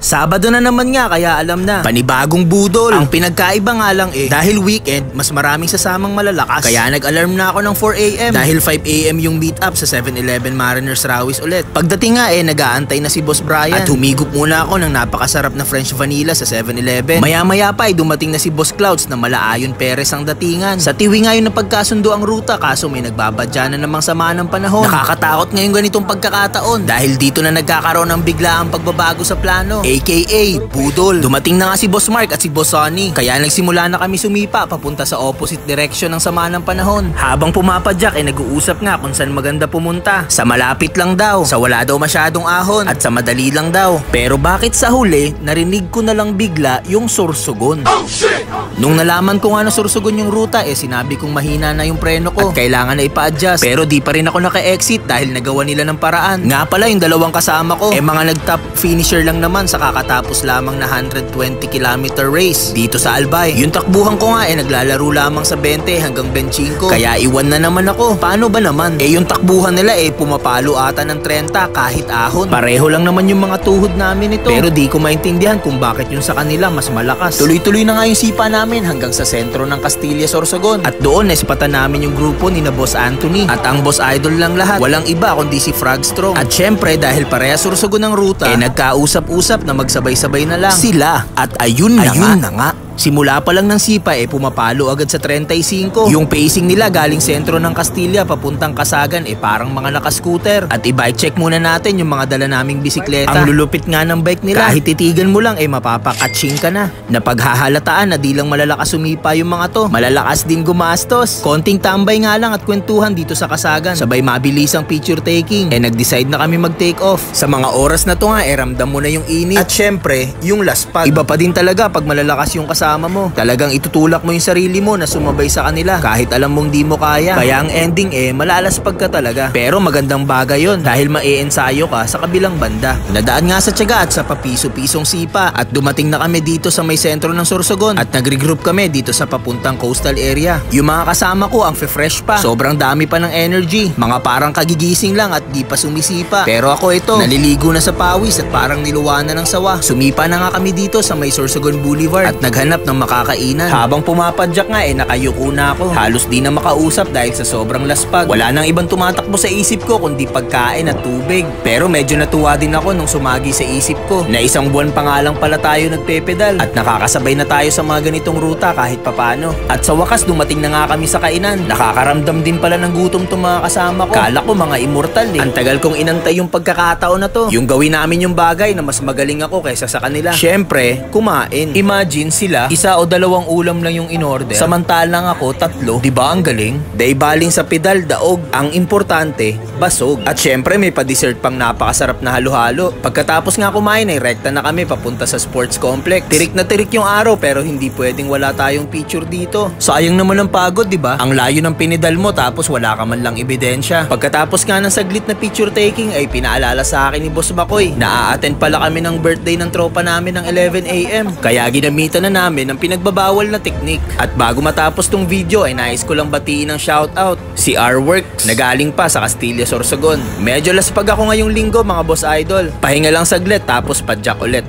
Sabado na naman nga kaya alam na. Panibagong budol. Ang pinagkaiba nga lang dahil weekend, mas maraming sasamang malalakas. Kaya nag-alarm na ako ng 4 AM. Dahil 5 AM yung meet up sa 7-Eleven Mariners Rawis ulit. Pagdating nga nag-aantay na si Boss Brian. At humigop muna ako ng napakasarap na French vanilla sa 7-Eleven. Maya-maya pa dumating na si Boss Clouds na Malaayon Perez ang datingan. Sa tiwi nga yung napagkasundo ang ruta kaso may nagbabadya na namang sama ng panahon. Nakakatakot ngayon ganitong pagkakataon dahil dito na nagkakaroon ng biglaang pagbabago sa plano. AKA Budol. Dumating na nga si Boss Mark at si Boss Sonny. Kaya nagsimula na kami sumipa papunta sa opposite direction ng sama ng panahon. Habang pumapadyak nag-uusap nga kung saan maganda pumunta. Sa malapit lang daw, sa wala daw masyadong ahon at sa madali lang daw. Pero bakit sa huli narinig ko na lang bigla yung Sorsogon. Oh shit! Nung nalaman ko nga na Sorsogon yung ruta sinabi kong mahina na yung preno ko at kailangan na ipa-adjust. Pero di pa rin ako naka-exit dahil nagawa nila ng paraan. Nga pala yung dalawang kasama ko mga nag-top finisher lang naman sa kakatapos lamang na 120km race dito sa Albay. Yung takbuhan ko nga naglalaro lamang sa 20 hanggang 25. Kaya iwan na naman ako. Paano ba naman? Yung takbuhan nila pumapalo ata ng 30 kahit ahon. Pareho lang naman yung mga tuhod namin ito. Pero di ko maintindihan kung bakit yung sa kanila mas malakas. Tuloy-tuloy na nga yung sipa namin hanggang sa sentro ng Castilla Sorsogon. At doon nespatan namin yung grupo ni na Boss Anthony. At ang Boss Idol lang lahat. Walang iba kundi si Frogstrong. At syempre dahil pareha Sorsogon ng ruta nagkausap-usap na magsabay-sabay na lang sila. At ayun na nga. Simula pa lang ng sipa pumapalo agad sa 35. Yung pacing nila galing sentro ng Castilla papuntang Kasagan parang mga naka-scooter. At i-bike check muna natin yung mga dala naming bisikleta. Ang lulupit nga ng bike nila. Kahit titigan mo lang mapapakatsing ka na. Napaghahalataan na di lang malalakas sumipa yung mga to. Malalakas din gumastos. Konting tambay nga lang at kwentuhan dito sa Kasagan. Sabay mabilisang picture taking. Nag-decide na kami mag-take off. Sa mga oras na to nga ramdam mo na yung init. At syempre yung laspag. Iba pa din talaga pag malalakas yung kasama mo. Talagang itutulak mo yung sarili mo na sumabay sa kanila kahit alam mong di mo kaya. Kaya ang ending malalaspag ka talaga. Pero magandang bagay yon dahil ma-e-ensayo ka sa kabilang banda. Nadaan nga sa tiyaga at sa papiso-pisong sipa at dumating na kami dito sa may sentro ng Sorsogon at nagregroup kami dito sa papuntang coastal area. Yung mga kasama ko ang fresh pa. Sobrang dami pa ng energy. Mga parang kagigising lang at di pa sumisipa. Pero ako naliligo na sa pawis at parang niluwanan ng sawa. Sumipa na nga kami dito sa may Sorsogon Boulevard at naghanap ng makakainan. Habang pumapadyak nga nakayuko na ako. Halos di na makausap dahil sa sobrang laspag. Wala nang ibang tumatakbo sa isip ko kundi pagkain at tubig. Pero medyo natuwa din ako nung sumagi sa isip ko na isang buwan pa nga lang pala tayo nagpepedal at nakakasabay na tayo sa mga ganitong ruta kahit papano. At sa wakas dumating na nga kami sa kainan. Nakakaramdam din pala ng gutom tong mga kasama ko. Kala ko mga immortal Ang tagal kong inantay yung pagkakataon na to. Yung gawin namin yung bagay na mas magaling ako kaysa sa kanila. Syempre, kumain. Imagine sila isa o dalawang ulam lang yung inorder. Samantalang ako, 3. Diba ang galing? Day baling sa pedal, daog. Ang importante, basog. At syempre, may pa-dessert pang napakasarap na halo-halo. Pagkatapos nga kumain, rekta na kami papunta sa sports complex. Tirik na tirik yung araw pero hindi pwedeng wala tayong picture dito. Sayang naman ang pagod, diba? Ang layo ng pinedal mo tapos wala ka man lang ebidensya. Pagkatapos nga ng saglit na picture taking ay pinaalala sa akin ni Boss Makoy na a-attend pala kami ng birthday ng tropa namin ng 11 AM. Kaya ginamitan na namin ng pinagbabawal na teknik. At bago matapos tong video ay nais ko lang batiin ng shoutout si R-Works na galing pa sa Castilla Sorsogon. Medyo laspag ako ngayong linggo mga Boss Idol. Pahinga lang saglit tapos padyak ulit.